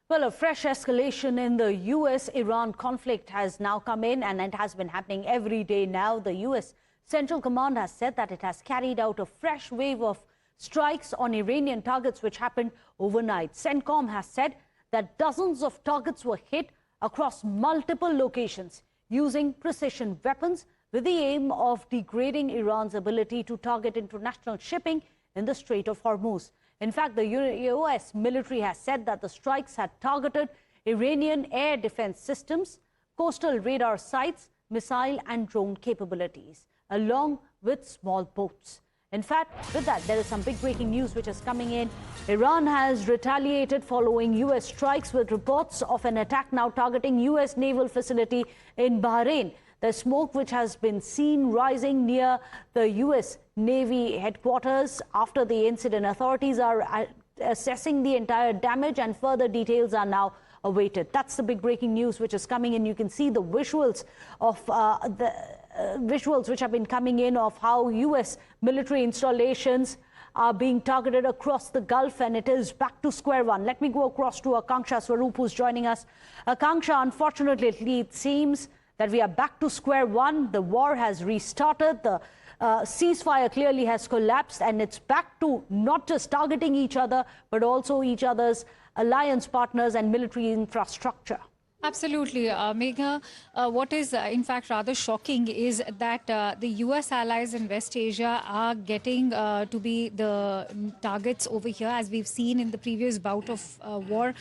Well, a fresh escalation in the US-Iran conflict has now come in, and it has been happening every day now. The US Central Command has said that it has carried out a fresh wave of strikes on Iranian targets, which happened overnight. CENTCOM has said that dozens of targets were hit across multiple locations using precision weapons with the aim of degrading Iran's ability to target international shipping in the Strait of Hormuz. In fact, the US military has said that the strikes had targeted Iranian air defense systems, coastal radar sites, missile and drone capabilities, along with small boats. In fact, with that, there is some big breaking news which is coming in. Iran has retaliated following US strikes with reports of an attack now targeting US naval facility in Bahrain. The smoke which has been seen rising near the US Navy headquarters after the incident. Authorities are assessing the entire damage and further details are now awaited. That's the big breaking news which is coming in. You can see the visuals of visuals which have been coming in of how US military installations are being targeted across the Gulf, and it is back to square one. Let me go across to Akanksha Swaroop, who's joining us. Akanksha, unfortunately, it seems that we are back to square one. The war has restarted. The ceasefire clearly has collapsed, and it's back to not just targeting each other, but also each other's alliance partners and military infrastructure. Absolutely, Megha. What is in fact rather shocking is that the US allies in West Asia are getting to be the targets over here, as we've seen in the previous bout of war,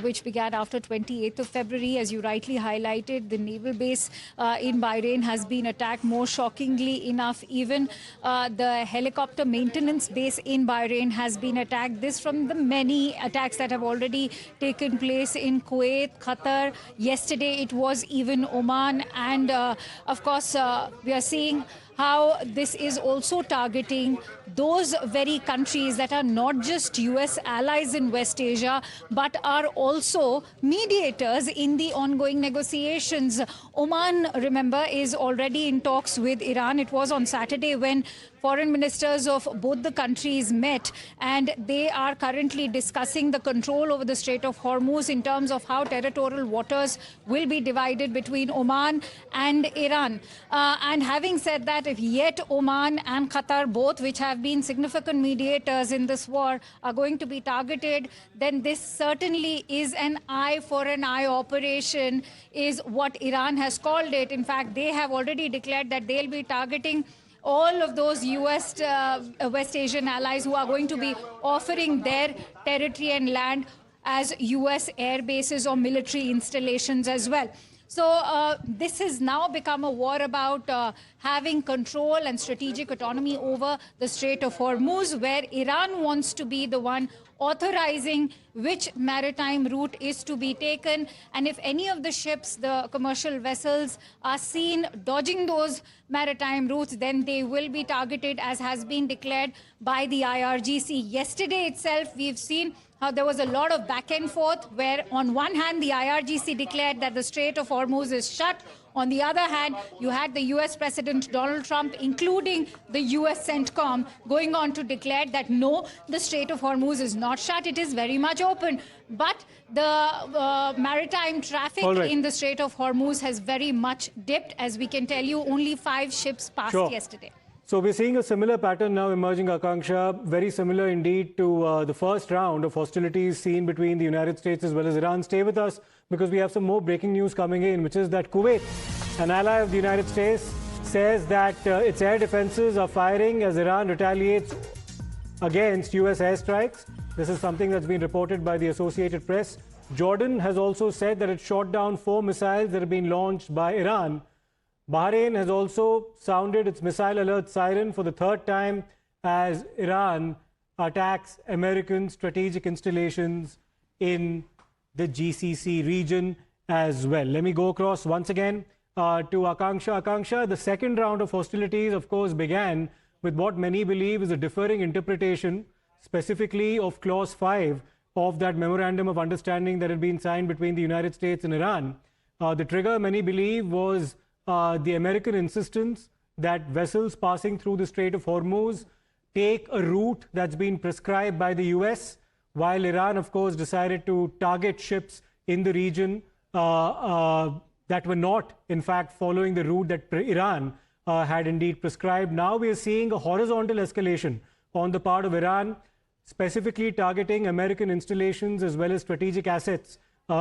which began after 28th of February. As you rightly highlighted, the naval base in Bahrain has been attacked. More shockingly enough, even the helicopter maintenance base in Bahrain has been attacked. This from the many attacks that have already taken place in Kuwait, Qatar. Yesterday, it was even Oman. And of course, we are seeing how this is also targeting those very countries that are not just US allies in West Asia, but are also mediators in the ongoing negotiations. Oman, remember, is already in talks with Iran. It was on Saturday when foreign ministers of both the countries met, and they are currently discussing the control over the Strait of Hormuz in terms of how territorial waters will be divided between Oman and Iran. And having said that, if yet Oman and Qatar, both which have been significant mediators in this war, are going to be targeted, then this certainly is an eye for an eye operation, is what Iran has called it. In fact, they have already declared that they'll be targeting all of those US West Asian allies who are going to be offering their territory and land as US air bases or military installations as well. So this has now become a war about having control and strategic autonomy over the Strait of Hormuz, where Iran wants to be the one authorizing which maritime route is to be taken. And if any of the ships, the commercial vessels, are seen dodging those maritime routes, then they will be targeted, as has been declared by the IRGC. Yesterday itself, we've seen how there was a lot of back and forth, where on one hand, the IRGC declared that the Strait of Hormuz is shut. On the other hand, you had the US President Donald Trump, including the US CENTCOM, going on to declare that no, the Strait of Hormuz is not shut, it is very much open. But the maritime traffic in the Strait of Hormuz has very much dipped. As we can tell you, only 5 ships passed yesterday. So we're seeing a similar pattern now emerging, Akanksha, very similar indeed to the first round of hostilities seen between the United States as well as Iran. Stay with us, because we have some more breaking news coming in, which is that Kuwait, an ally of the United States, says that its air defenses are firing as Iran retaliates against US airstrikes. This is something that's been reported by the Associated Press. Jordan has also said that it shot down 4 missiles that have been launched by Iran. Bahrain has also sounded its missile alert siren for the 3rd time as Iran attacks American strategic installations in the GCC region as well. Let me go across once again to Akanksha. Akanksha, the second round of hostilities, of course, began with what many believe is a differing interpretation, specifically of Clause 5 of that Memorandum of Understanding that had been signed between the United States and Iran. The trigger, many believe, was the American insistence that vessels passing through the Strait of Hormuz take a route that's been prescribed by the US while Iran, of course, decided to target ships in the region that were not, in fact, following the route that Iran had indeed prescribed. Now we are seeing a horizontal escalation on the part of Iran, specifically targeting American installations as well as strategic assets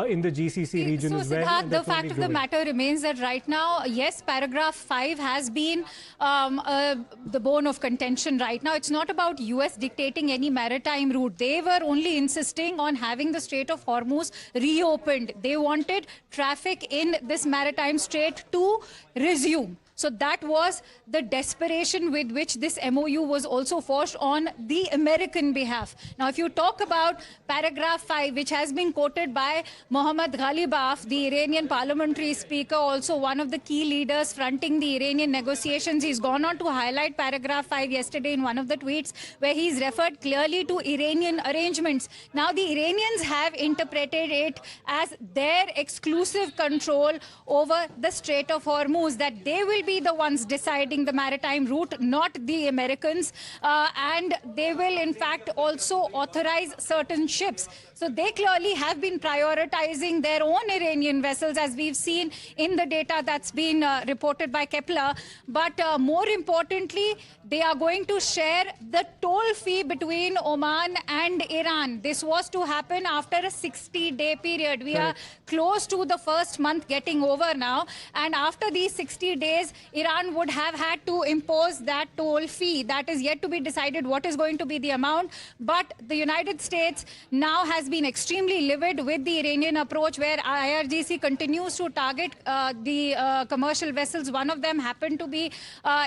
in the GCC region as well. So, the fact of the matter remains that right now, yes, paragraph 5 has been the bone of contention right now. It's not about US dictating any maritime route. They were only insisting on having the Strait of Hormuz reopened. They wanted traffic in this maritime strait to resume. So that was the desperation with which this MOU was also forged on the American behalf. Now, if you talk about paragraph 5, which has been quoted by Mohammad Ghalibaf, the Iranian parliamentary speaker, also one of the key leaders fronting the Iranian negotiations, he's gone on to highlight paragraph 5 yesterday in one of the tweets, where he's referred clearly to Iranian arrangements. Now, the Iranians have interpreted it as their exclusive control over the Strait of Hormuz, that they will be the ones deciding the maritime route, not the Americans, and they will in fact also authorize certain ships. So they clearly have been prioritizing their own Iranian vessels, as we've seen in the data that's been reported by Kepler. But more importantly, they are going to share the toll fee between Oman and Iran. This was to happen after a 60-day period. We are close to the first month getting over now. And after these 60 days, Iran would have had to impose that toll fee. That is yet to be decided what is going to be the amount. But the United States now has been extremely livid with the Iranian approach, where IRGC continues to target the commercial vessels. One of them happened to be,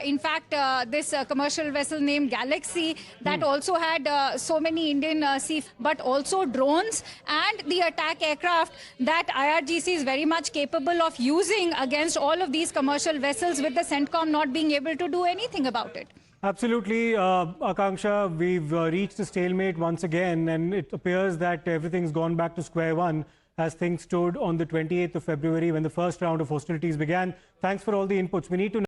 in fact, this commercial vessel named Galaxy that also had so many Indian sea, but also drones and the attack aircraft that IRGC is very much capable of using against all of these commercial vessels, with the CENTCOM not being able to do anything about it. Absolutely, Akanksha, we've reached a stalemate once again, and it appears that everything's gone back to square one as things stood on the 28th of February when the first round of hostilities began. Thanks for all the inputs. We need to